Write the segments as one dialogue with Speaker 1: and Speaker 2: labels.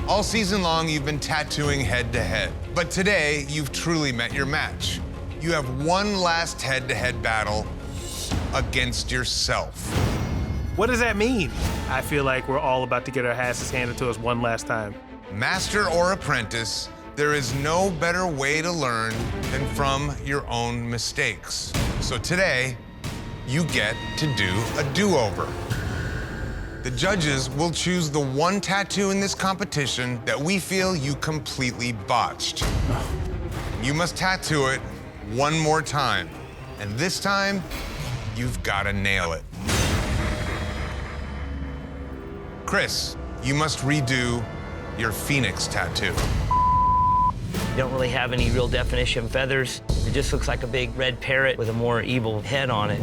Speaker 1: All season long, you've been tattooing head to head. But today, you've truly met your match. You have one last head-to-head battle against yourself.
Speaker 2: What does that mean? I feel like we're all about to get our asses handed to us one last time.
Speaker 1: Master or apprentice, there is no better way to learn than from your own mistakes. So today, you get to do a do-over. The judges will choose the one tattoo in this competition that we feel you completely botched. You must tattoo it one more time. And this time, you've got to nail it. Chris, you must redo your Phoenix tattoo.
Speaker 3: Don't really have any real definition of feathers. It just looks like a big red parrot with a more evil head on it.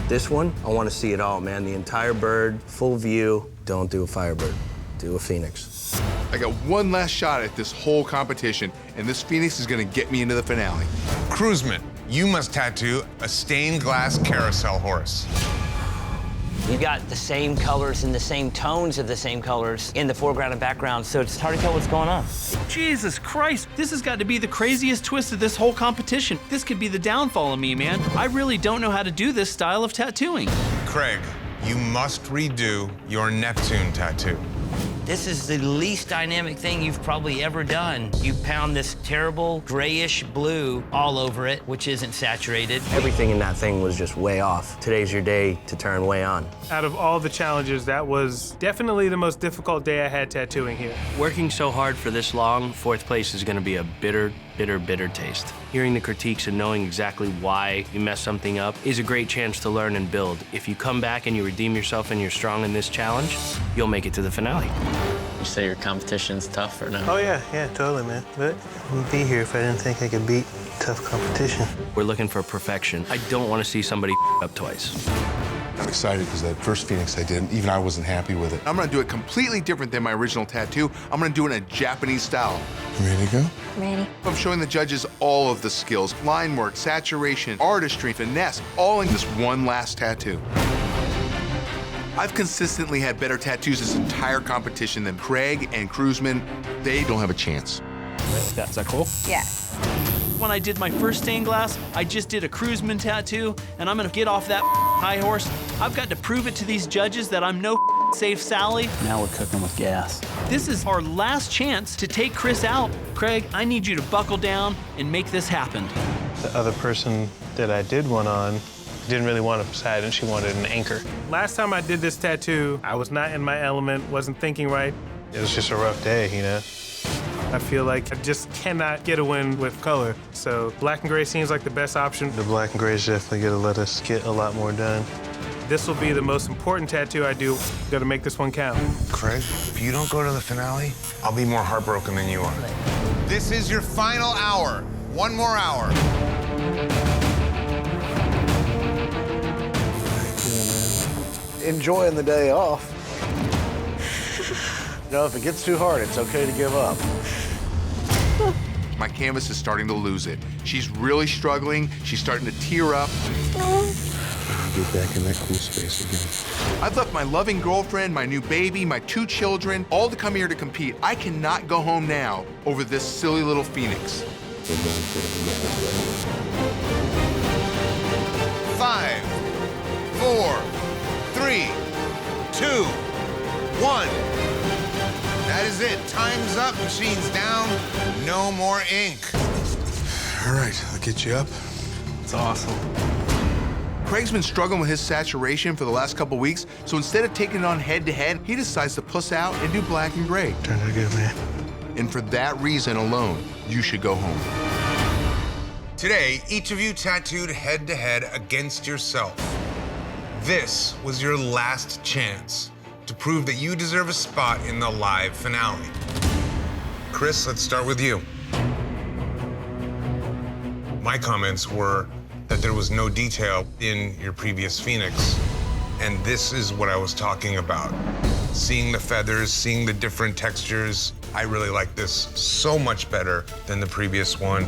Speaker 4: This one, I want to see it all, man. The entire bird, full view. Don't do a firebird, do a phoenix.
Speaker 5: I got one last shot at this whole competition, and this phoenix is gonna get me into the finale.
Speaker 1: Cruiseman, you must tattoo a stained glass carousel horse.
Speaker 3: You got the same colors and the same tones of the same colors in the foreground and background, so it's hard to tell what's going on.
Speaker 6: Jesus Christ, this has got to be the craziest twist of this whole competition. This could be the downfall of me, man. I really don't know how to do this style of tattooing.
Speaker 1: Craig, you must redo your Neptune tattoo.
Speaker 3: This is the least dynamic thing you've probably ever done. You pound this terrible grayish blue all over it, which isn't saturated.
Speaker 4: Everything in that thing was just way off. Today's your day to turn way on.
Speaker 2: Out of all the challenges, that was definitely the most difficult day I had tattooing here.
Speaker 7: Working so hard for this long, fourth place is gonna be a bitter, bitter, bitter taste. Hearing the critiques and knowing exactly why you messed something up is a great chance to learn and build. If you come back and you redeem yourself and you're strong in this challenge, you'll make it to the finale.
Speaker 8: You say your competition's tough or no?
Speaker 9: Oh, yeah, totally, man. But I wouldn't be here if I didn't think I could beat tough competition.
Speaker 7: We're looking for perfection. I don't want to see somebody up twice.
Speaker 10: I'm excited because that first Phoenix I did, even I wasn't happy with it.
Speaker 5: I'm gonna do it completely different than my original tattoo. I'm gonna do it in a Japanese style.
Speaker 10: You ready to go?
Speaker 11: Ready.
Speaker 5: I'm showing the judges all of the skills, line work, saturation, artistry, finesse, all in this one last tattoo. I've consistently had better tattoos this entire competition than Craig and Cruiseman. They don't have a chance.
Speaker 6: Is that cool?
Speaker 11: Yes.
Speaker 6: When I did my first stained glass, I just did a Cruiseman tattoo, and I'm gonna get off that high horse. I've got to prove it to these judges that I'm no safe Sally.
Speaker 8: Now we're cooking with gas.
Speaker 6: This is our last chance to take Chris out. Craig, I need you to buckle down and make this happen.
Speaker 9: The other person that I did one on didn't really want a Poseidon, she wanted an anchor.
Speaker 2: Last time I did this tattoo, I was not in my element, wasn't thinking right.
Speaker 9: It was just a rough day, you know?
Speaker 2: I feel like I just cannot get a win with color. So black and gray seems like the best option.
Speaker 9: The black and grays definitely gonna let us get a lot more done.
Speaker 2: This will be the most important tattoo I do. Gotta make this one count.
Speaker 1: Craig, if you don't go to the finale, I'll be more heartbroken than you are. This is your final hour. One more hour.
Speaker 12: Enjoying the day off. You know, if it gets too hard, it's okay to give up.
Speaker 5: My canvas is starting to lose it. She's really struggling. She's starting to tear up.
Speaker 10: Get back in that cool space again.
Speaker 5: I've left my loving girlfriend, my new baby, my 2 children, all to come here to compete. I cannot go home now over this silly little phoenix.
Speaker 1: 5, 4, 3, 2, 1. That is it. Time's up. Machine's down. No more ink.
Speaker 10: All right, I'll get you up.
Speaker 6: It's awesome.
Speaker 5: Craig's been struggling with his saturation for the last couple weeks, so instead of taking it on head-to-head, he decides to puss out and do black and gray.
Speaker 9: Turned out good, man.
Speaker 5: And for that reason alone, you should go home.
Speaker 1: Today, each of you tattooed head-to-head against yourself. This was your last chance to prove that you deserve a spot in the live finale. Chris, let's start with you. My comments were that there was no detail in your previous Phoenix, and this is what I was talking about. Seeing the feathers, seeing the different textures. I really like this so much better than the previous one.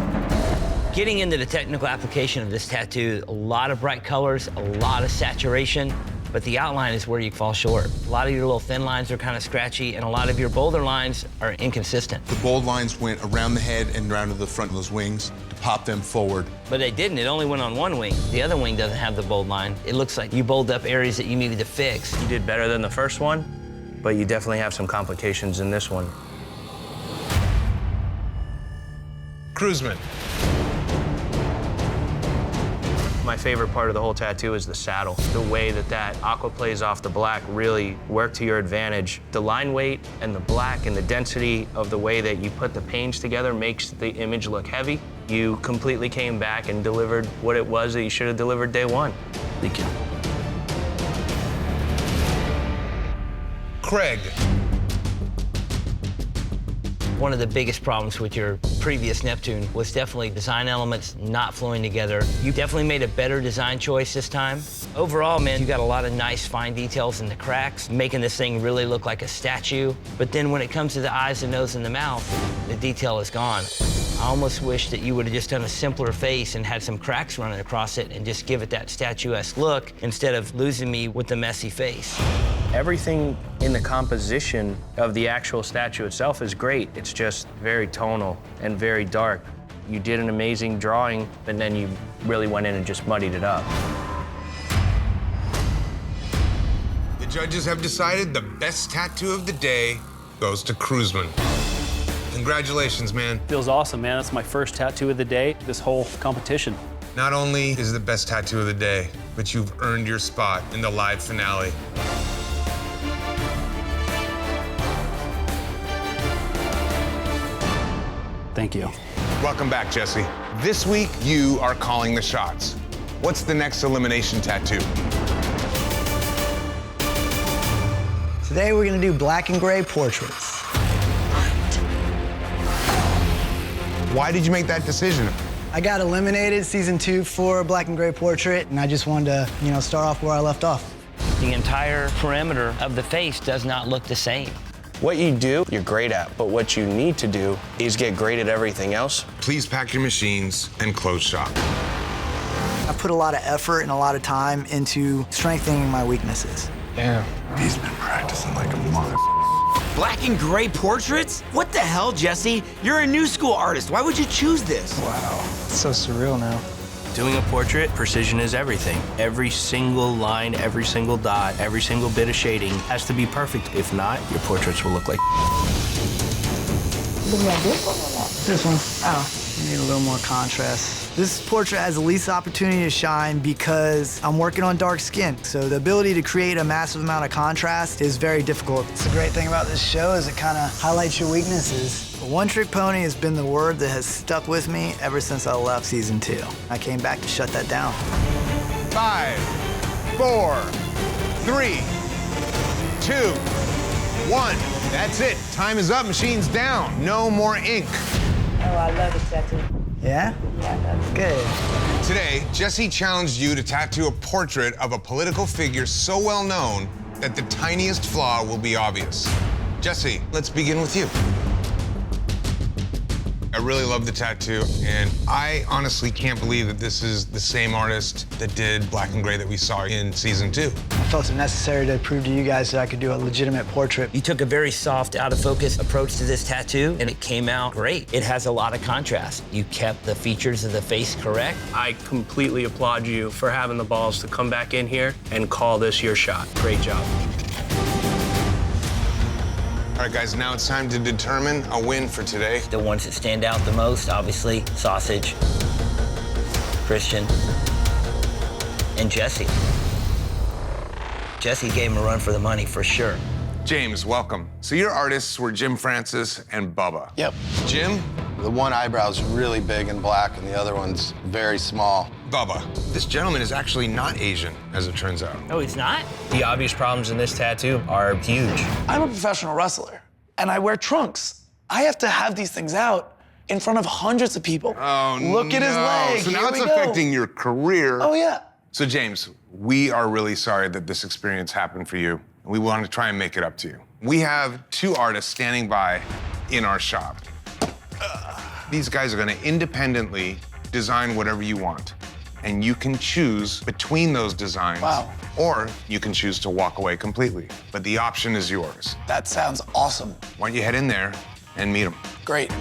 Speaker 3: Getting into the technical application of this tattoo, a lot of bright colors, a lot of saturation. but the outline is where you fall short. A lot of your little thin lines are kind of scratchy, and a lot of your bolder lines are inconsistent.
Speaker 11: The bold lines went around the head and around to the front of those wings to pop them forward.
Speaker 3: But they didn't. It only went on one wing. The other wing doesn't have the bold line. It looks like you bold up areas that you needed to fix.
Speaker 7: You did better than the first one, but you definitely have some complications in this one.
Speaker 1: Cruiseman.
Speaker 7: My favorite part of the whole tattoo is the saddle. The way that aqua plays off the black really worked to your advantage. The line weight and the black and the density of the way that you put the paints together makes the image look heavy. You completely came back and delivered what it was that you should have delivered day one.
Speaker 8: Thank you.
Speaker 1: Craig.
Speaker 3: One of the biggest problems with your previous Neptune was definitely design elements not flowing together. You definitely made a better design choice this time. Overall, man, you got a lot of nice fine details in the cracks, making this thing really look like a statue. But then when it comes to the eyes, the nose, and the mouth, the detail is gone. I almost wish that you would have just done a simpler face and had some cracks running across it and just give it that statuesque look instead of losing me with the messy face.
Speaker 7: Everything in the composition of the actual statue itself is great. It's just very tonal and very dark. You did an amazing drawing, and then you really went in and just muddied it up.
Speaker 1: The judges have decided the best tattoo of the day goes to Cruiseman. Congratulations, man.
Speaker 6: Feels awesome, man. That's my first tattoo of the day, this whole competition.
Speaker 1: Not only is it the best tattoo of the day, but you've earned your spot in the live finale.
Speaker 6: Thank you.
Speaker 1: Welcome back, Jesse. This week, you are calling the shots. What's the next elimination tattoo?
Speaker 13: Today, we're gonna do black and gray portraits.
Speaker 1: Why did you make that decision?
Speaker 13: I got eliminated season 2 for black and gray portrait, and I just wanted to, start off where I left off.
Speaker 3: The entire perimeter of the face does not look the same.
Speaker 7: What you do, you're great at, but what you need to do is get great at everything else.
Speaker 1: Please pack your machines and close shop.
Speaker 13: I put a lot of effort and a lot of time into strengthening my weaknesses.
Speaker 10: Damn. He's been practicing like a mother.
Speaker 14: Black and gray portraits? What the hell, Jesse? You're a new school artist. Why would you choose this?
Speaker 9: Wow, it's so surreal now.
Speaker 7: Doing a portrait, precision is everything. Every single line, every single dot, every single bit of shading has to be perfect. If not, your portraits will look like
Speaker 13: This one. Oh, you need a little more contrast. This portrait has the least opportunity to shine because I'm working on dark skin. So the ability to create a massive amount of contrast is very difficult. It's the great thing about this show is it kind of highlights your weaknesses. But One Trick Pony has been the word that has stuck with me ever since I left season 2. I came back to shut that down.
Speaker 1: 5, 4, 3, 2, 1. That's it. Time is up. Machine's down. No more ink.
Speaker 15: Oh, I love this tattoo.
Speaker 13: Yeah?
Speaker 15: Yeah, that's
Speaker 13: good.
Speaker 1: Today, Jesse challenged you to tattoo a portrait of a political figure so well known that the tiniest flaw will be obvious. Jesse, let's begin with you. I really love the tattoo, and I honestly can't believe that this is the same artist that did Black and Gray that we saw in season 2.
Speaker 13: I felt it necessary to prove to you guys that I could do a legitimate portrait.
Speaker 3: You took a very soft, out-of-focus approach to this tattoo, and it came out great. It has a lot of contrast. You kept the features of the face correct.
Speaker 7: I completely applaud you for having the balls to come back in here and call this your shot. Great job.
Speaker 1: All right, guys, now it's time to determine a win for today.
Speaker 3: The ones that stand out the most, obviously, Sausage, Christian, and Jesse. Jesse gave him a run for the money, for sure.
Speaker 1: James, welcome. So your artists were Jim Francis and Bubba.
Speaker 12: Yep.
Speaker 1: Jim?
Speaker 12: The one eyebrow's really big and black, and the other one's very small.
Speaker 1: Bubba. This gentleman is actually not Asian, as it turns out.
Speaker 3: Oh, he's not?
Speaker 7: The obvious problems in this tattoo are huge.
Speaker 16: I'm a professional wrestler, and I wear trunks. I have to have these things out in front of hundreds of people.
Speaker 1: Oh,
Speaker 16: Look at his leg.
Speaker 1: So now
Speaker 16: Here
Speaker 1: it's
Speaker 16: we go.
Speaker 1: affecting your career.
Speaker 16: Oh, yeah.
Speaker 1: So, James, we are really sorry that this experience happened for you, and we want to try and make it up to you. We have 2 artists standing by in our shop. These guys are going to independently design whatever you want. and you can choose between those designs.
Speaker 16: Wow.
Speaker 1: Or you can choose to walk away completely. But the option is yours.
Speaker 16: That sounds awesome.
Speaker 1: Why don't you head in there and meet them?
Speaker 16: Great.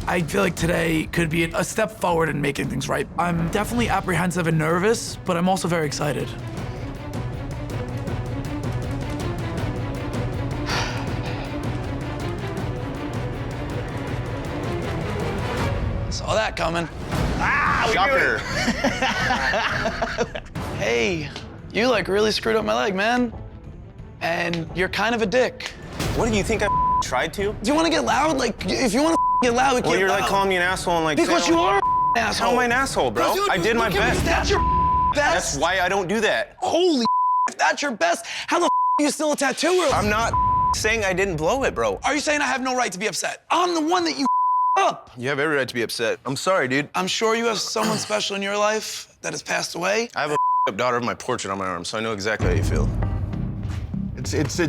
Speaker 16: I feel like today could be a step forward in making things right. I'm definitely apprehensive and nervous, but I'm also very excited. Saw that coming. Ah,
Speaker 12: Shocker.
Speaker 16: Hey, you like really screwed up my leg, man. And you're kind of a dick.
Speaker 17: What did you think I tried to?
Speaker 16: Do you want to get loud? Like, if you want to get loud, we
Speaker 17: Well,
Speaker 16: get
Speaker 17: you're
Speaker 16: loud.
Speaker 17: like calling me an asshole and like
Speaker 16: Because
Speaker 17: saying,
Speaker 16: you are an asshole.
Speaker 17: How am I an asshole, bro?
Speaker 16: Dude,
Speaker 17: I did my
Speaker 16: look at me.
Speaker 17: best.
Speaker 16: That's your best.
Speaker 17: That's why I don't do that.
Speaker 16: Holy if that's your best, how the are you still a tattooer?
Speaker 17: I'm not saying I didn't blow it, bro.
Speaker 16: Are you saying I have no right to be upset? I'm the one that you up.
Speaker 17: You have every right to be upset. I'm sorry, dude.
Speaker 16: I'm sure you have someone special in your life that has passed away.
Speaker 17: I have a daughter of my portrait on my arm, so I know exactly how you feel.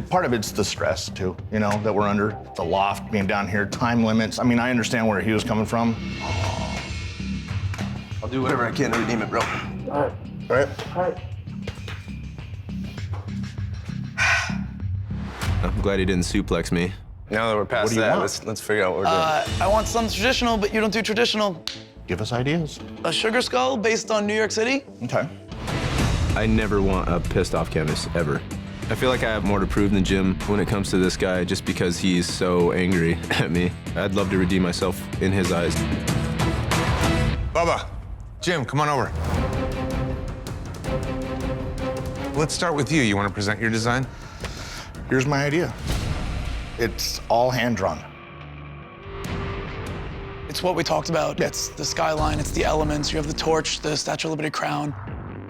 Speaker 18: Part of it's the stress, too, you know, that we're under. The loft, being down here, time limits. I mean, I understand where he was coming from.
Speaker 17: I'll do whatever I can to redeem it, bro.
Speaker 18: All right.
Speaker 19: I'm glad he didn't suplex me.
Speaker 17: Now that we're past that, let's figure out what we're doing.
Speaker 16: I want something traditional, but you don't do traditional.
Speaker 18: Give us ideas.
Speaker 16: A sugar skull based on New York City?
Speaker 18: Okay.
Speaker 19: I never want a pissed off canvas, ever. I feel like I have more to prove than Jim when it comes to this guy just because he's so angry at me. I'd love to redeem myself in his eyes.
Speaker 1: Bubba, Jim, come on over. Let's start with you. You want to present your design?
Speaker 18: Here's my idea. It's all hand-drawn.
Speaker 16: It's what we talked about. It's the skyline, it's the elements. You have the torch, the Statue of Liberty crown.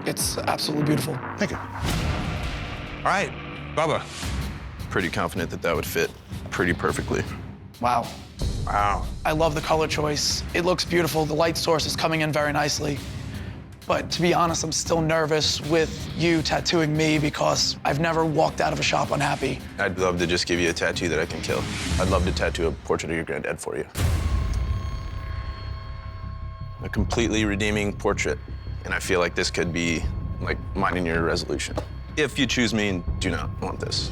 Speaker 16: It's absolutely beautiful.
Speaker 18: Thank you.
Speaker 1: All right, Bubba.
Speaker 17: Pretty confident that that would fit pretty perfectly.
Speaker 16: Wow.
Speaker 1: Wow.
Speaker 16: I love the color choice. It looks beautiful. The light source is coming in very nicely. But to be honest, I'm still nervous with you tattooing me because I've never walked out of a shop unhappy.
Speaker 17: I'd love to just give you a tattoo that I can kill. I'd love to tattoo a portrait of your granddad for you. A completely redeeming portrait. And I feel like this could be like mine and your resolution. If you choose me and do not want this.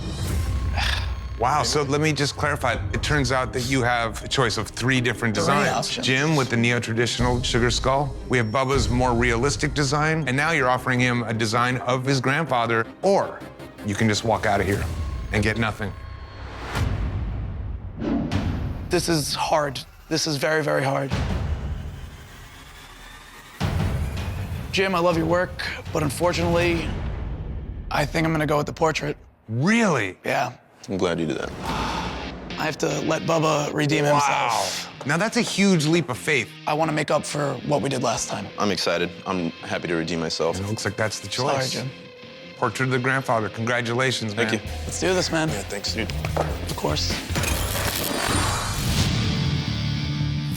Speaker 1: Wow, so let me just clarify. It turns out that you have a choice of 3 different designs.
Speaker 16: options.
Speaker 1: Jim with the neo-traditional sugar skull. We have Bubba's more realistic design. And now you're offering him a design of his grandfather. Or you can just walk out of here and get nothing.
Speaker 16: This is hard. This is very, very hard. Jim, I love your work, but unfortunately, I think I'm gonna go with the portrait.
Speaker 1: Really?
Speaker 16: Yeah.
Speaker 17: I'm glad you did that.
Speaker 16: I have to let Bubba redeem himself.
Speaker 1: Now that's a huge leap of faith.
Speaker 16: I want to make up for what we did last time.
Speaker 17: I'm excited. I'm happy to redeem myself.
Speaker 1: And it looks like that's the choice.
Speaker 16: Sorry, Jim.
Speaker 1: Portrait of the grandfather. Congratulations, man.
Speaker 17: Thank you.
Speaker 16: Let's do this, man.
Speaker 17: Yeah, thanks, dude.
Speaker 16: Of course.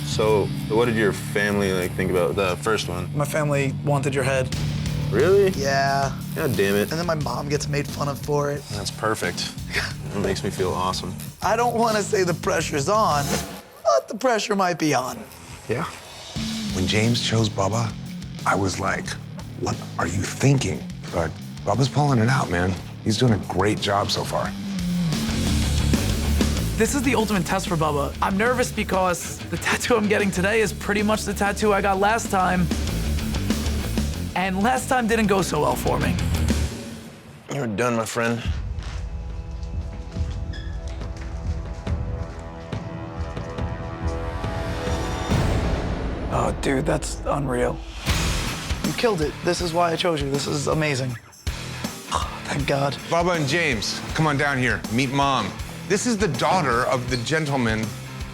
Speaker 17: So, what did your family think about the first one?
Speaker 13: My family wanted your head.
Speaker 17: Really?
Speaker 13: Yeah.
Speaker 17: God damn it.
Speaker 13: And then my mom gets made fun of for it.
Speaker 17: That's perfect. It makes me feel awesome.
Speaker 13: I don't want to say the pressure's on, but the pressure might be on.
Speaker 1: Yeah. When James chose Bubba, I was like, what are you thinking? But Bubba's pulling it out, man. He's doing a great job so far.
Speaker 16: This is the ultimate test for Bubba. I'm nervous because the tattoo I'm getting today is pretty much the tattoo I got last time. And last time didn't go so well for me.
Speaker 17: You're done, my friend.
Speaker 16: Oh, dude, that's unreal. You killed it. This is why I chose you. This is amazing. Oh, thank God.
Speaker 1: Bubba and James, come on down here. Meet Mom. This is the daughter of the gentleman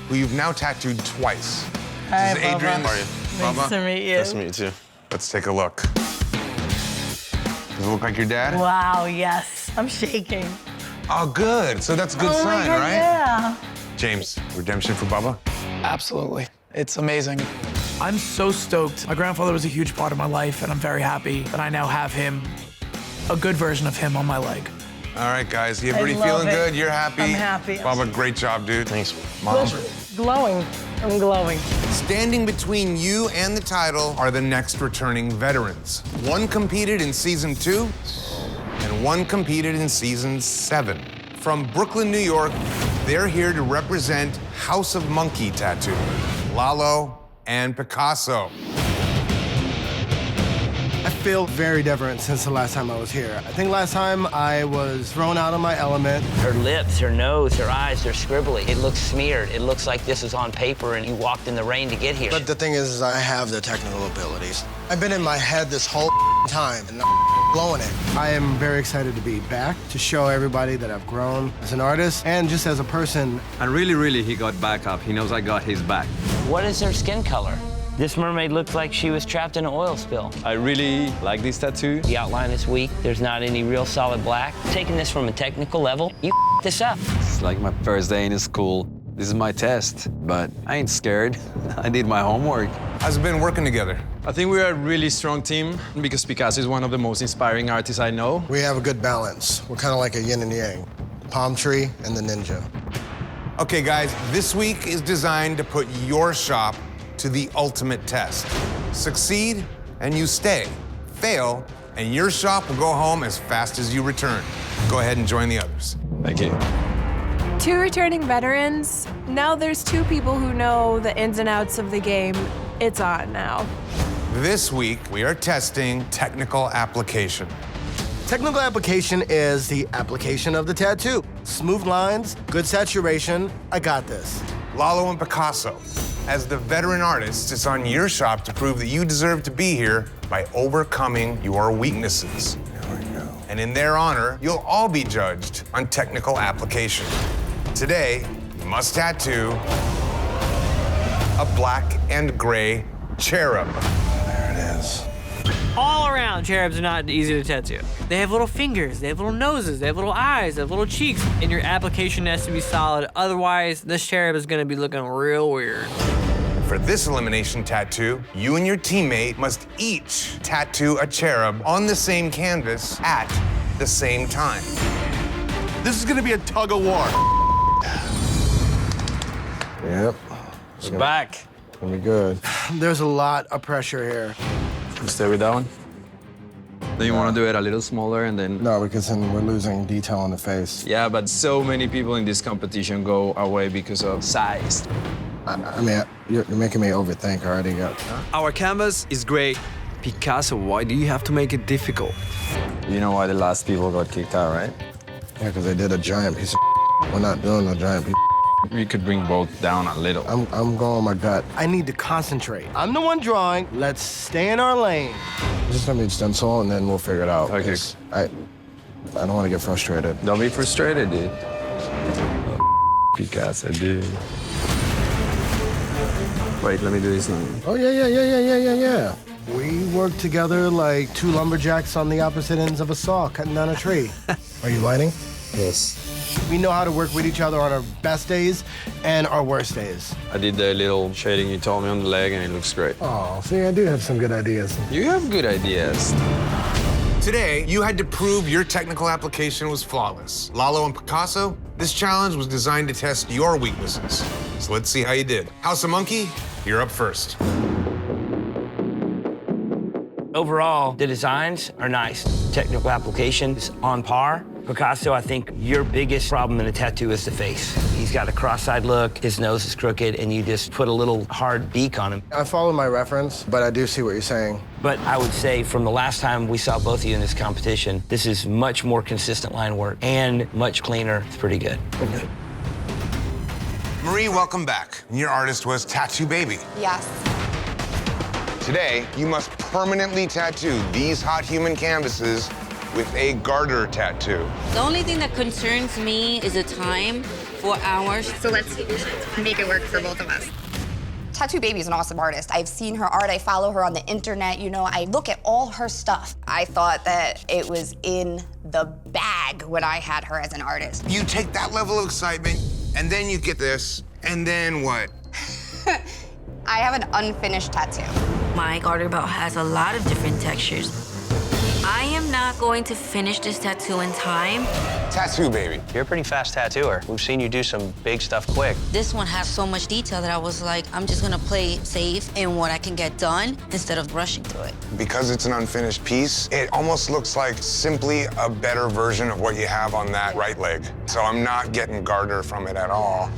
Speaker 1: who you've now tattooed twice.
Speaker 15: Hi,
Speaker 1: this is Adrian.
Speaker 15: Bubba.
Speaker 1: How are you?
Speaker 15: Nice
Speaker 1: Bubba?
Speaker 15: to meet you.
Speaker 17: Nice to meet you, too.
Speaker 1: Let's take a look. Does it look like your dad?
Speaker 15: Wow, yes. I'm shaking.
Speaker 1: Oh, good. So that's a good
Speaker 15: oh my
Speaker 1: sign,
Speaker 15: God,
Speaker 1: right?
Speaker 15: Yeah.
Speaker 1: James, redemption for Bubba?
Speaker 16: Absolutely. It's amazing. I'm so stoked. My grandfather was a huge part of my life, and I'm very happy that I now have him, a good version of him on my leg.
Speaker 1: All right, guys, everybody
Speaker 15: love
Speaker 1: feeling
Speaker 15: it.
Speaker 1: good? You're happy?
Speaker 15: I'm happy.
Speaker 1: Baba, great job, dude. Thanks, Mom.
Speaker 15: Glowing. I'm glowing.
Speaker 1: Standing between you and the title are the next returning veterans. One competed in season 2, and one competed in season 7. From Brooklyn, New York, they're here to represent House of Monkey Tattoo, Lalo and Picasso.
Speaker 20: I feel very different since the last time I was here. I think last time I was thrown out of my element.
Speaker 3: Her lips, her nose, her eyes, they're scribbly. It looks smeared. It looks like this was on paper and you walked in the rain to get here.
Speaker 20: But the thing is I have the technical abilities. I've been in my head this whole time and I'm blowing it. I am very excited to be back, to show everybody that I've grown as an artist and just as a person.
Speaker 21: And really, he got back up. He knows I got his back.
Speaker 3: What is her skin color? This mermaid looked like she was trapped in an oil spill.
Speaker 21: I really like this tattoo.
Speaker 3: The outline is weak. There's not any real solid black. Taking this from a technical level, you this up.
Speaker 21: It's like my first day in school. This is my test, but I ain't scared. I did my homework.
Speaker 1: How's it been working together?
Speaker 21: I think we're a really strong team because Picasso is one of the most inspiring artists I know.
Speaker 20: We have a good balance. We're kind of like a yin and yang, the palm tree and the ninja.
Speaker 1: Okay, guys, this week is designed to put your shop to the ultimate test. Succeed, and you stay. Fail, and your shop will go home as fast as you return. Go ahead and join the others.
Speaker 21: Thank you.
Speaker 22: 2 returning veterans. Now there's 2 people who know the ins and outs of the game. It's on now.
Speaker 1: This week, we are testing technical application.
Speaker 20: Technical application is the application of the tattoo. Smooth lines, good saturation. I got this.
Speaker 1: Lalo and Picasso. As the veteran artist, it's on your shop to prove that you deserve to be here by overcoming your weaknesses. And in their honor, you'll all be judged on technical application. Today, you must tattoo a black and gray cherub.
Speaker 20: There it is.
Speaker 6: All around, cherubs are not easy to tattoo. They have little fingers, they have little noses, they have little eyes, they have little cheeks, and your application has to be solid. Otherwise, this cherub is gonna be looking real weird.
Speaker 1: For this elimination tattoo, you and your teammate must each tattoo a cherub on the same canvas at the same time.
Speaker 20: This is gonna be a tug of war. Yep.
Speaker 21: We're back.
Speaker 20: Gonna be good. There's a lot of pressure here.
Speaker 21: You stay with that one? Then you want to do it a little smaller and then...
Speaker 20: No, because then we're losing detail on the face.
Speaker 21: Yeah, but so many people in this competition go away because of size.
Speaker 20: I mean, you're making me overthink already.
Speaker 21: Our canvas is great. Picasso, why do you have to make it difficult? You know why the last people got kicked out, right?
Speaker 20: Yeah, because they did a giant piece of We're not doing a giant piece of
Speaker 21: We could bring both down a little.
Speaker 20: I'm going with my gut. I need to concentrate. I'm the one drawing. Let's stay in our lane. Just let me stencil and then we'll figure it out.
Speaker 21: Okay.
Speaker 20: I don't want to get frustrated.
Speaker 21: Don't be frustrated, dude. Picasso, dude. Wait, let me do this one.
Speaker 20: Oh, yeah. We work together like 2 lumberjacks on the opposite ends of a saw cutting down a tree. Are you lighting?
Speaker 21: Yes.
Speaker 20: We know how to work with each other on our best days and our worst days.
Speaker 21: I did the little shading you told me on the leg, and it looks great.
Speaker 20: Oh, see, I do have some good ideas.
Speaker 21: You have good ideas.
Speaker 1: Today, you had to prove your technical application was flawless. Lalo and Picasso, this challenge was designed to test your weaknesses. So let's see how you did. House of Monkey, you're up first.
Speaker 3: Overall, the designs are nice. Technical application is on par. Picasso, I think your biggest problem in a tattoo is the face. He's got a cross-eyed look, his nose is crooked, and you just put a little hard beak on him.
Speaker 20: I follow my reference, but I do see what you're saying.
Speaker 3: But I would say from the last time we saw both of you in this competition, this is much more consistent line work and much cleaner. It's pretty good.
Speaker 20: Okay.
Speaker 1: Marie, welcome back. Your artist was Tattoo Baby.
Speaker 23: Yes.
Speaker 1: Today, you must permanently tattoo these hot human canvases with a garter tattoo.
Speaker 24: The only thing that concerns me is the time, 4 hours.
Speaker 23: So let's make it work for both of us. Tattoo Baby is an awesome artist. I've seen her art, I follow her on the internet, you know, I look at all her stuff. I thought that it was in the bag when I had her as an artist.
Speaker 1: You take that level of excitement, and then you get this, and then what?
Speaker 23: I have an unfinished tattoo.
Speaker 24: My garter belt has a lot of different textures. I am I'm not going to finish this tattoo in time.
Speaker 1: Tattoo baby.
Speaker 7: You're a pretty fast tattooer. We've seen you do some big stuff quick.
Speaker 24: This one has so much detail that I was like, I'm just gonna play safe in what I can get done instead of rushing through it.
Speaker 1: Because it's an unfinished piece, it almost looks like simply a better version of what you have on that right leg. So I'm not getting Garter from it at all.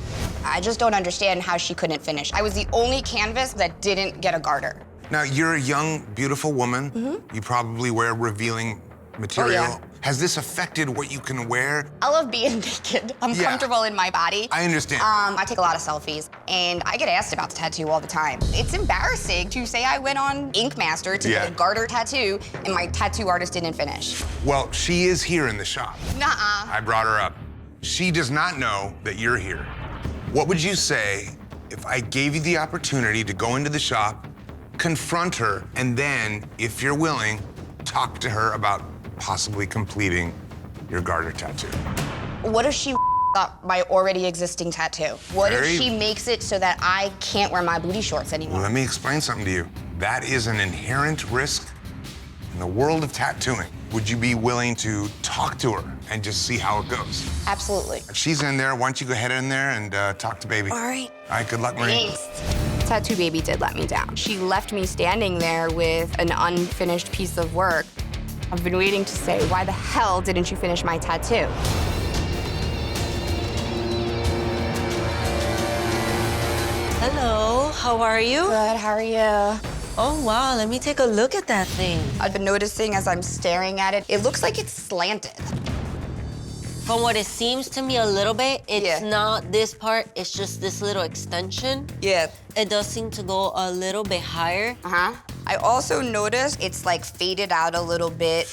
Speaker 23: I just don't understand how she couldn't finish. I was the only canvas that didn't get a garter.
Speaker 1: Now, you're a young, beautiful woman. You probably wear revealing material.
Speaker 23: Oh, yeah.
Speaker 1: Has this affected what you can wear?
Speaker 23: I love being naked. I'm comfortable in my body.
Speaker 1: I understand.
Speaker 23: I take a lot of selfies, and I get asked about the tattoo all the time. It's embarrassing to say I went on Ink Master to get a garter tattoo, and my tattoo artist didn't finish.
Speaker 1: Well, she is here in the shop.
Speaker 23: Nuh-uh.
Speaker 1: I brought her up. She does not know that you're here. What would you say if I gave you the opportunity to go into the shop, confront her, and then, if you're willing, talk to her about possibly completing your garter tattoo?
Speaker 23: What if she up my already existing tattoo? What if she makes it so that I can't wear my booty shorts anymore?
Speaker 1: Well, let me explain something to you. That is an inherent risk in the world of tattooing. Would you be willing to talk to her and just see how it goes?
Speaker 23: Absolutely.
Speaker 1: If she's in there, why don't you go ahead in there and talk to baby?
Speaker 23: All right.
Speaker 1: All right, good luck, Marie.
Speaker 23: Thanks. Tattoo baby did let me down. She left me standing there with an unfinished piece of work. I've been waiting to say, why the hell didn't you finish my tattoo?
Speaker 2: Hello, how are you?
Speaker 23: Good, how are you?
Speaker 2: Oh, wow, let me take a look at that thing.
Speaker 23: I've been noticing as I'm staring at it, it looks like it's slanted.
Speaker 2: From what it seems to me a little bit, it's not this part, it's just this little extension.
Speaker 23: Yeah.
Speaker 2: It does seem to go a little bit higher.
Speaker 23: I also noticed it's like faded out a little bit.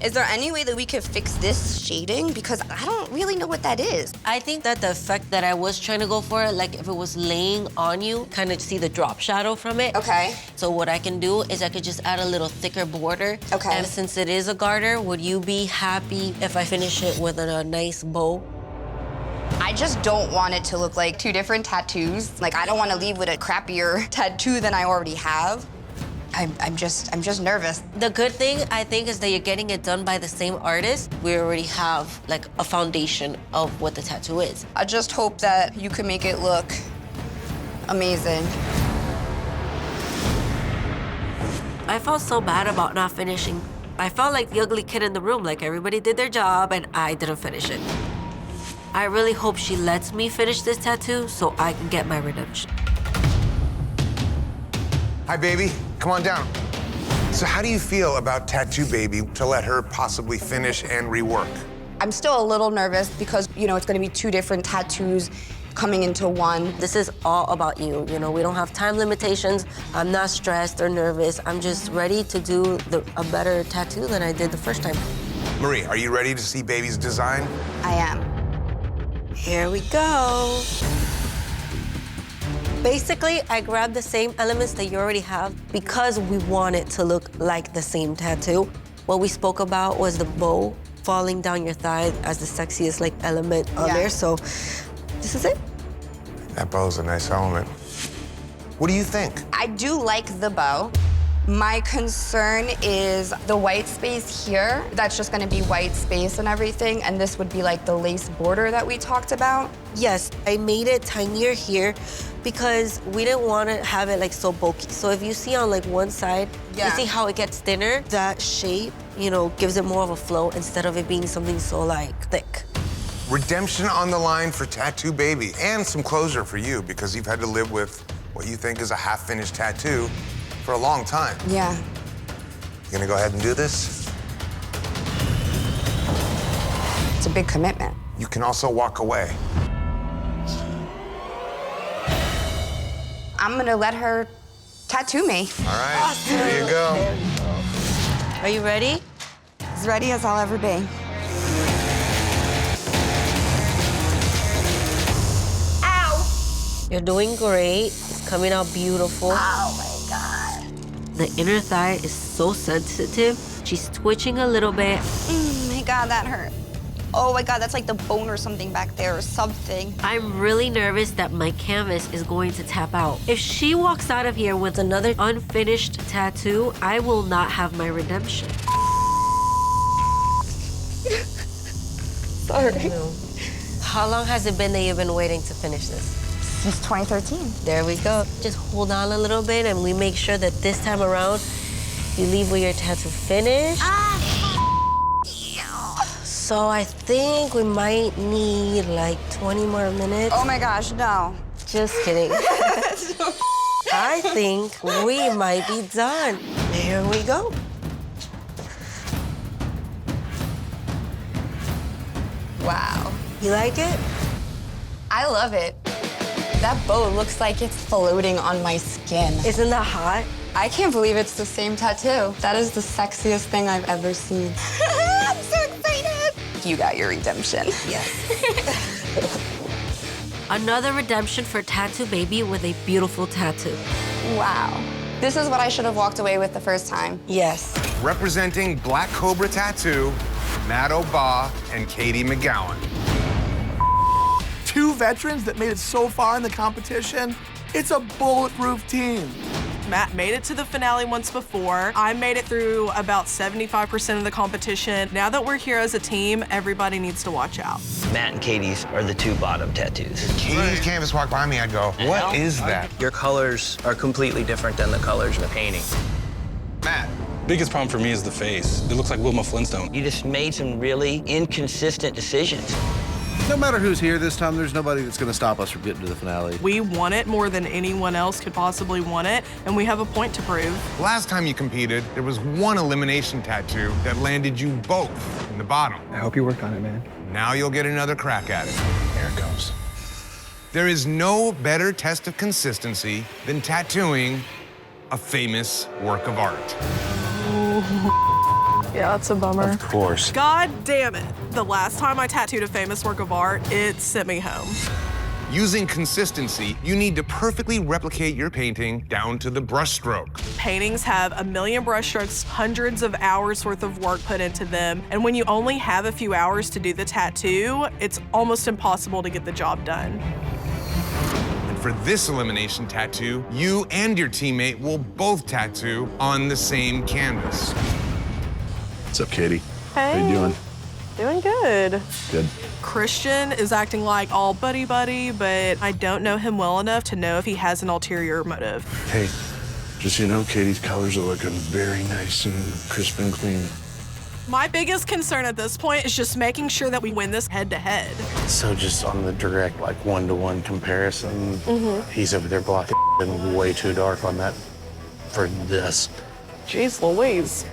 Speaker 23: Is there any way that we could fix this shading? Because I don't really know what that is.
Speaker 2: I think that the effect that I was trying to go for, like if it was laying on you, kind of see the drop shadow from it.
Speaker 23: Okay.
Speaker 2: So what I can do is I could just add a little thicker border.
Speaker 23: Okay.
Speaker 2: And since it is a garter, would you be happy if I finish it with a nice bow?
Speaker 23: I just don't want it to look like two different tattoos. Like, I don't want to leave with a crappier tattoo than I already have. I'm just nervous.
Speaker 2: The good thing, I think, is that you're getting it done by the same artist. We already have, like, a foundation of what the tattoo is.
Speaker 23: I just hope that you can make it look amazing.
Speaker 2: I felt so bad about not finishing. I felt like the ugly kid in the room, like everybody did their job and I didn't finish it. I really hope she lets me finish this tattoo so I can get my redemption.
Speaker 1: Hi, baby. Come on down. So how do you feel about Tattoo Baby to let her possibly finish and rework?
Speaker 23: I'm still a little nervous because, you know, it's going to be two different tattoos coming into one.
Speaker 2: This is all about you. You know, we don't have time limitations. I'm not stressed or nervous. I'm just ready to do a better tattoo than I did the first time.
Speaker 1: Marie, are you ready to see baby's design?
Speaker 23: I am.
Speaker 2: Here we go. Basically, I grabbed the same elements that you already have because we want it to look like the same tattoo. What we spoke about was the bow falling down your thigh as the sexiest like element on there. So this is it.
Speaker 1: That bow's a nice element. What do you think?
Speaker 23: I do like the bow. My concern is the white space here. That's just gonna be white space and everything, and this would be like the lace border that we talked about.
Speaker 2: Yes, I made it tinier here because we didn't want to have it like so bulky. So if you see on like one side, you see how it gets thinner? That shape, you know, gives it more of a flow instead of it being something so like thick.
Speaker 1: Redemption on the line for Tattoo Baby, and some closure for you because you've had to live with what you think is a half-finished tattoo for a long time.
Speaker 23: Yeah.
Speaker 1: You gonna go ahead and do this?
Speaker 23: It's a big commitment.
Speaker 1: You can also walk away.
Speaker 23: I'm gonna let her tattoo me.
Speaker 1: All right, there you go.
Speaker 2: Are you ready?
Speaker 23: As ready as I'll ever be. Ow!
Speaker 2: You're doing great. It's coming out beautiful.
Speaker 23: Oh my God.
Speaker 2: The inner thigh is so sensitive. She's twitching a little bit.
Speaker 23: Oh my God, that hurt. Oh my God, that's like the bone or something back there or something.
Speaker 2: I'm really nervous that my canvas is going to tap out. If she walks out of here with another unfinished tattoo, I will not have my redemption. sorry. How long has it been that you've been waiting to finish this?
Speaker 23: Since 2013.
Speaker 2: There we go. Just hold on a little bit and we make sure that this time around you leave with your tattoo finished. So I think we might need like 20 more minutes.
Speaker 23: Oh my gosh, no.
Speaker 2: Just kidding. I think we might be done. There we go.
Speaker 23: Wow.
Speaker 2: You like it?
Speaker 23: I love it. That bow looks like it's floating on my skin.
Speaker 2: Isn't that hot?
Speaker 23: I can't believe it's the same tattoo. That is the sexiest thing I've ever seen. I'm so excited. You got your redemption.
Speaker 2: Yes. Another redemption for Tattoo Baby with a beautiful tattoo.
Speaker 23: Wow. This is what I should have walked away with the first time.
Speaker 2: Yes.
Speaker 1: Representing Black Cobra Tattoo, Matt O'Ba and Katie McGowan.
Speaker 4: 2 veterans that made it so far in the competition. It's a bulletproof team.
Speaker 5: Matt made it to the finale once before. I made it through about 75% of the competition. Now that we're here as a team, everybody needs to watch out.
Speaker 3: Matt and Katie's are the 2 bottom tattoos.
Speaker 1: Katie's canvas walked by me, I'd go, what is that?
Speaker 7: Your colors are completely different than the colors in the painting.
Speaker 1: Matt.
Speaker 8: Biggest problem for me is the face. It looks like Wilma Flintstone.
Speaker 3: You just made some really inconsistent decisions.
Speaker 10: No matter who's here this time, there's nobody that's gonna stop us from getting to the finale.
Speaker 5: We want it more than anyone else could possibly want it, and we have a point to prove.
Speaker 1: Last time you competed, there was 1 elimination tattoo that landed you both in the bottom.
Speaker 10: I hope you worked on it, man.
Speaker 1: Now you'll get another crack at it. There it goes. There is no better test of consistency than tattooing a famous work of art.
Speaker 5: Yeah, that's a bummer.
Speaker 10: Of course.
Speaker 5: God damn it. The last time I tattooed a famous work of art, it sent me home.
Speaker 1: Using consistency, you need to perfectly replicate your painting down to the brush stroke.
Speaker 5: Paintings have a million brush strokes, hundreds of hours worth of work put into them, and when you only have a few hours to do the tattoo, it's almost impossible to get the job done.
Speaker 1: And for this elimination tattoo, you and your teammate will both tattoo on the same canvas.
Speaker 10: What's up, Katie?
Speaker 5: Hey.
Speaker 10: How you doing?
Speaker 5: Doing good.
Speaker 10: Good.
Speaker 5: Christian is acting like all buddy-buddy, but I don't know him well enough to know if he has an ulterior motive.
Speaker 10: Hey, just so you know, Katie's colors are looking very nice and crisp and clean.
Speaker 5: My biggest concern at this point is just making sure that we win this head-to-head.
Speaker 10: So just on the direct, like, 1-to-1 comparison, he's over there blocking and way too dark on that for this.
Speaker 5: Jeez Louise.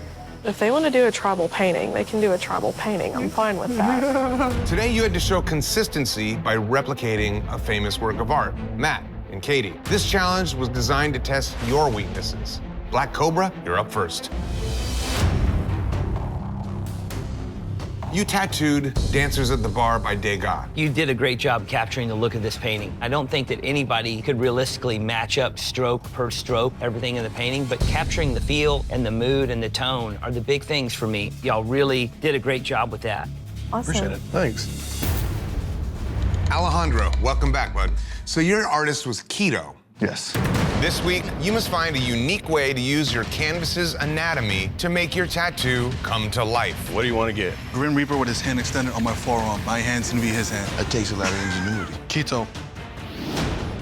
Speaker 5: If they want to do a tribal painting, they can do a tribal painting. I'm fine with that.
Speaker 1: Today you had to show consistency by replicating a famous work of art. Matt and Katie, this challenge was designed to test your weaknesses. Black Cobra, you're up first. You tattooed Dancers at the Bar by Degas.
Speaker 3: You did a great job capturing the look of this painting. I don't think that anybody could realistically match up stroke per stroke, everything in the painting, but capturing the feel and the mood and the tone are the big things for me. Y'all really did a great job with that.
Speaker 5: Awesome.
Speaker 1: Appreciate it.
Speaker 10: Thanks.
Speaker 1: Alejandro, welcome back, bud. So your artist was Keto.
Speaker 10: Yes.
Speaker 1: This week, you must find a unique way to use your canvas's anatomy to make your tattoo come to life.
Speaker 10: What do you want to get?
Speaker 8: Grim Reaper with his hand extended on my forearm. My hand's gonna be his hand.
Speaker 10: That takes a lot of ingenuity.
Speaker 8: Keto.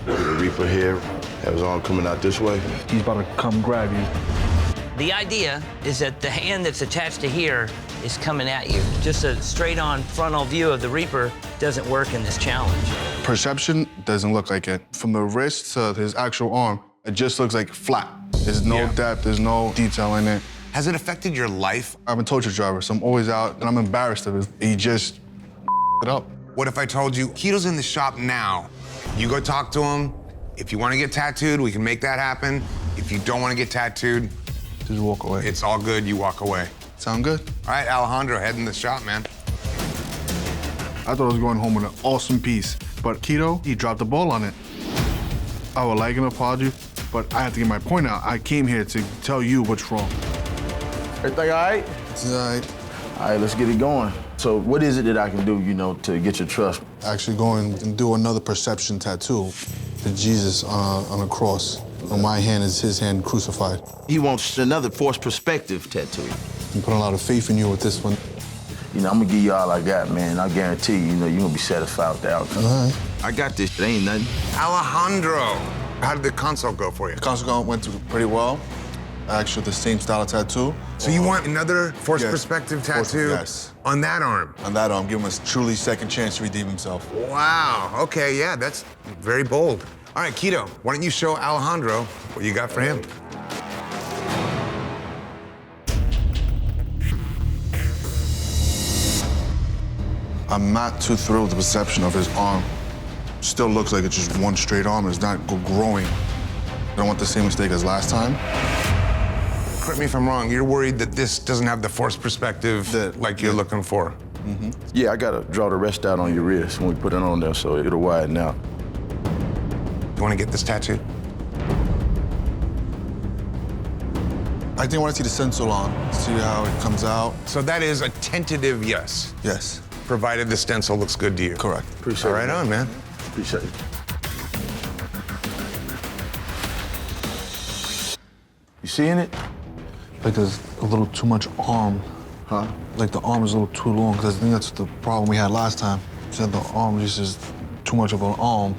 Speaker 10: The Reaper here, that was all coming out this way. He's about to come grab you.
Speaker 3: The idea is that the hand that's attached to here is coming at you. Just a straight-on frontal view of the Reaper doesn't work in this challenge.
Speaker 11: Perception doesn't look like it. From the wrist to his actual arm, it just looks like flat. There's no depth, there's no detail in it.
Speaker 1: Has it affected your life?
Speaker 11: I'm a tow truck driver, so I'm always out, and I'm embarrassed of it. He just it up.
Speaker 1: What if I told you, Keto's in the shop now. You go talk to him. If you want to get tattooed, we can make that happen. If you don't want to get tattooed,
Speaker 11: just walk away.
Speaker 1: It's all good, you walk away.
Speaker 11: Sound good?
Speaker 1: All right, Alejandro, head in the shop, man.
Speaker 11: I thought I was going home with an awesome piece, but Keto, he dropped the ball on it. I would like an apology, but I have to get my point out. I came here to tell you what's wrong.
Speaker 10: Everything all right?
Speaker 11: It's all right.
Speaker 10: All right, let's get it going. So what is it that I can do, you know, to get your trust?
Speaker 11: Actually go and do another perception tattoo for Jesus on a cross. On my hand is his hand crucified.
Speaker 10: He wants another forced perspective tattoo.
Speaker 11: I'm putting a lot of faith in you with this one.
Speaker 9: You know, I'm gonna give you all I got, man. I guarantee you, you're gonna be satisfied with the outcome. I got this. It ain't nothing.
Speaker 1: Alejandro, how did the consult go for you?
Speaker 11: The consult went pretty well. Actually, the same style of tattoo.
Speaker 1: So you want another forced perspective tattoo?
Speaker 11: Yes.
Speaker 1: On that arm?
Speaker 11: On that arm, give him a truly second chance to redeem himself.
Speaker 1: Wow, okay, yeah, that's very bold. All right, Keto, why don't you show Alejandro what you got for him?
Speaker 11: I'm not too thrilled with the perception of his arm. Still looks like it's just one straight arm. It's not growing. I don't want the same mistake as last time.
Speaker 1: Correct me if I'm wrong, you're worried that this doesn't have the forced perspective like you're looking for?
Speaker 9: Mm-hmm. Yeah, I gotta draw the rest out on your wrist when we put it on there so it'll widen out.
Speaker 1: You wanna get this tattoo?
Speaker 11: I think I want to see the stencil on, see how it comes out.
Speaker 1: So that is a tentative yes?
Speaker 11: Yes.
Speaker 1: Provided the stencil looks good to you?
Speaker 11: Correct.
Speaker 9: Appreciate it.
Speaker 1: Right on, man.
Speaker 9: Appreciate it. You seeing it?
Speaker 11: Like there's a little too much arm.
Speaker 9: Huh?
Speaker 11: Like the arm is a little too long, because I think that's the problem we had last time. Said the arm just is too much of an arm.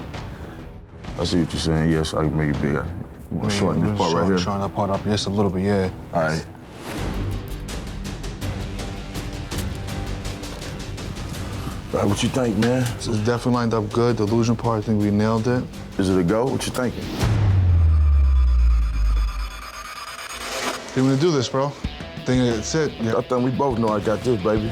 Speaker 9: I see what you're saying. Yes, I can make it bigger. You want to shorten this part right here?
Speaker 11: Shorten that part up just a little bit, yeah.
Speaker 9: All right. All right, what you think, man?
Speaker 11: It's definitely lined up good. The illusion part, I think we nailed it.
Speaker 9: Is it a go? What you thinking?
Speaker 11: You want to do this, bro? I think that's it.
Speaker 9: Yeah. I think we both know I got this, baby.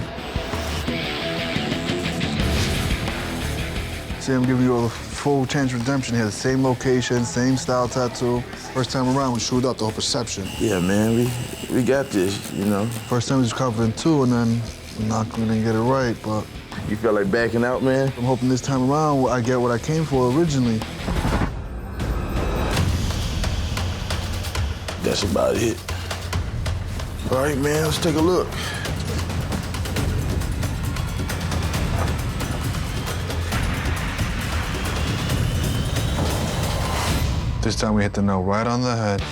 Speaker 11: See, I'm giving you a full chance of redemption here. The same location, same style tattoo. First time around, we screwed up the whole perception.
Speaker 9: Yeah, man, we got this, you know.
Speaker 11: First time we just covered in two, and then we didn't get it right, but...
Speaker 9: You feel like backing out, man?
Speaker 11: I'm hoping this time around I get what I came for originally.
Speaker 9: That's about it. All right, man, let's take a look.
Speaker 11: This time we hit the nail right on the head.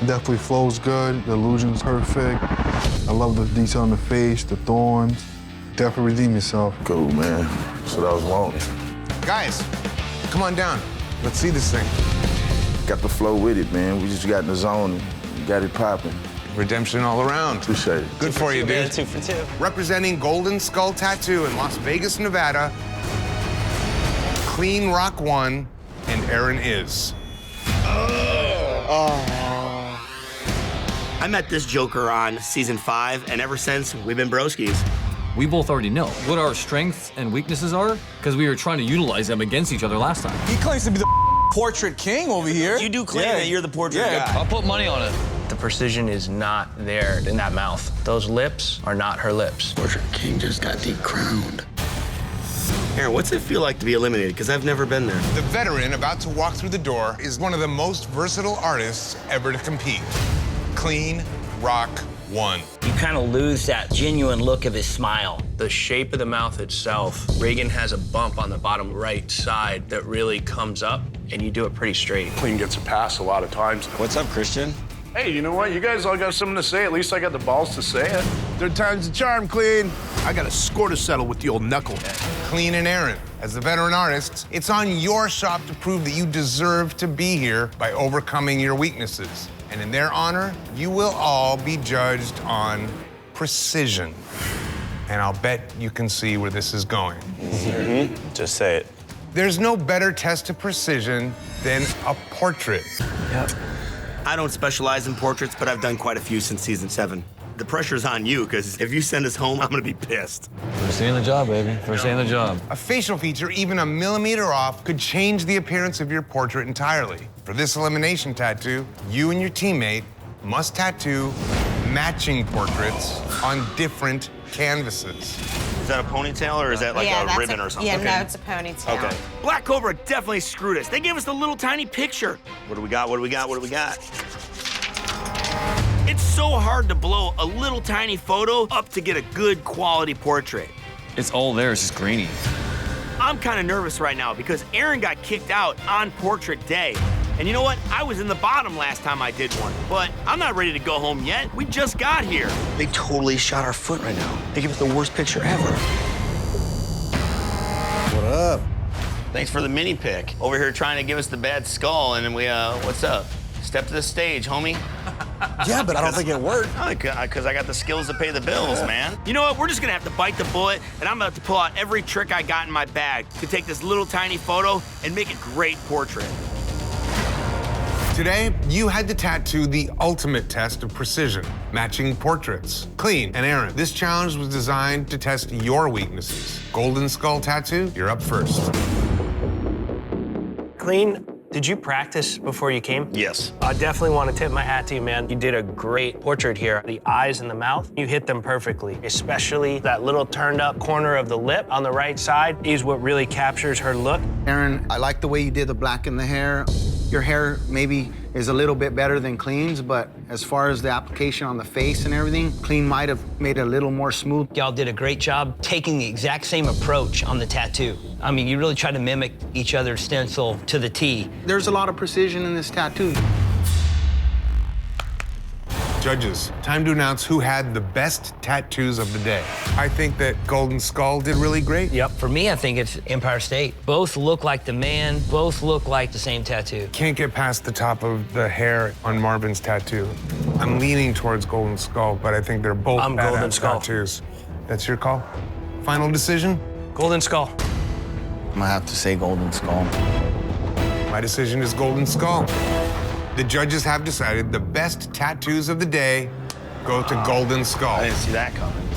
Speaker 11: It definitely flows good, the illusion's perfect. I love the detail on the face, the thorns. Definitely redeem yourself.
Speaker 9: Cool, man. That's what I was wanting.
Speaker 1: Guys, come on down. Let's see this thing.
Speaker 9: Got the flow with it, man. We just got in the zone and got it popping.
Speaker 1: Redemption all around.
Speaker 9: Appreciate it.
Speaker 1: Good for you, dude.
Speaker 6: 2 for 2.
Speaker 1: Representing Golden Skull Tattoo in Las Vegas, Nevada, Clean Rock 1 and Aaron Is.
Speaker 12: I met this joker on season 5, and ever since, we've been broskies.
Speaker 14: We both already know what our strengths and weaknesses are, because we were trying to utilize them against each other last time.
Speaker 19: He claims to be the portrait king over here.
Speaker 12: You do claim that you're the portrait guy.
Speaker 14: I'll put money on it.
Speaker 3: The precision is not there in that mouth. Those lips are not her lips.
Speaker 12: Portrait king just got decrowned. Aaron, what's it feel like to be eliminated? Because I've never been there.
Speaker 1: The veteran about to walk through the door is one of the most versatile artists ever to compete. Clean Rock 1.
Speaker 3: You kind of lose that genuine look of his smile.
Speaker 7: The shape of the mouth itself, Reagan has a bump on the bottom right side that really comes up, and you do it pretty straight.
Speaker 18: Clean gets a pass a lot of times.
Speaker 12: What's up, Christian?
Speaker 18: Hey, you know what? You guys all got something to say. At least I got the balls to say it.
Speaker 8: Third time's the charm, Clean. I got a score to settle with the old knucklehead.
Speaker 1: Clean and Aaron, as the veteran artists, it's on your shop to prove that you deserve to be here by overcoming your weaknesses. And in their honor, you will all be judged on precision. And I'll bet you can see where this is going.
Speaker 17: Mm-hmm. Just say it.
Speaker 1: There's no better test of precision than a portrait.
Speaker 12: Yep. I don't specialize in portraits, but I've done quite a few since season 7. The pressure's on you, because if you send us home, I'm gonna be pissed.
Speaker 14: First day on the job, baby. First day on the job.
Speaker 1: A facial feature even a millimeter off could change the appearance of your portrait entirely. For this elimination tattoo, you and your teammate must tattoo matching portraits on different canvases.
Speaker 12: Is that a ponytail, or is that like a ribbon or something?
Speaker 25: Yeah, no, it's a ponytail.
Speaker 12: Okay. Black Cobra definitely screwed us. They gave us the little tiny picture. What do we got? What do we got? What do we got? It's so hard to blow a little tiny photo up to get a good quality portrait.
Speaker 14: It's all there, it's just grainy.
Speaker 12: I'm kind of nervous right now because Aaron got kicked out on portrait day. And you know what? I was in the bottom last time I did one, but I'm not ready to go home yet. We just got here.
Speaker 13: They totally shot our foot right now. They give us the worst picture ever.
Speaker 12: What up? Thanks for the mini pick. Over here trying to give us the bad skull, and then we, what's up? Step to the stage, homie.
Speaker 13: Yeah, but I don't think it worked.
Speaker 12: Because I got the skills to pay the bills, man. You know what? We're just gonna have to bite the bullet, and I'm about to pull out every trick I got in my bag to take this little tiny photo and make a great portrait.
Speaker 1: Today, you had to tattoo the ultimate test of precision, matching portraits. Clean and Aaron, this challenge was designed to test your weaknesses. Golden Skull Tattoo, you're up first.
Speaker 15: Clean, did you practice before you came?
Speaker 12: Yes.
Speaker 15: I definitely want to tip my hat to you, man. You did a great portrait here. The eyes and the mouth, you hit them perfectly, especially that little turned up corner of the lip on the right side is what really captures her look.
Speaker 16: Aaron, I like the way you did the black in the hair. Your hair maybe is a little bit better than Clean's, but as far as the application on the face and everything, Clean might have made it a little more smooth.
Speaker 3: Y'all did a great job taking the exact same approach on the tattoo. I mean, you really tried to mimic each other's stencil to the T.
Speaker 16: There's a lot of precision in this tattoo.
Speaker 1: Judges, time to announce who had the best tattoos of the day. I think that Golden Skull did really great.
Speaker 3: Yep, for me, I think it's Empire State. Both look like the man, both look like the same tattoo.
Speaker 1: Can't get past the top of the hair on Marvin's tattoo. I'm leaning towards Golden Skull, but I think they're both
Speaker 15: Golden Skull.
Speaker 1: tattoos. That's your call? Final decision?
Speaker 15: Golden Skull.
Speaker 16: I'm gonna have to say Golden Skull.
Speaker 1: My decision is Golden Skull. The judges have decided the best tattoos of the day go to Golden Skull.
Speaker 12: I didn't see that coming.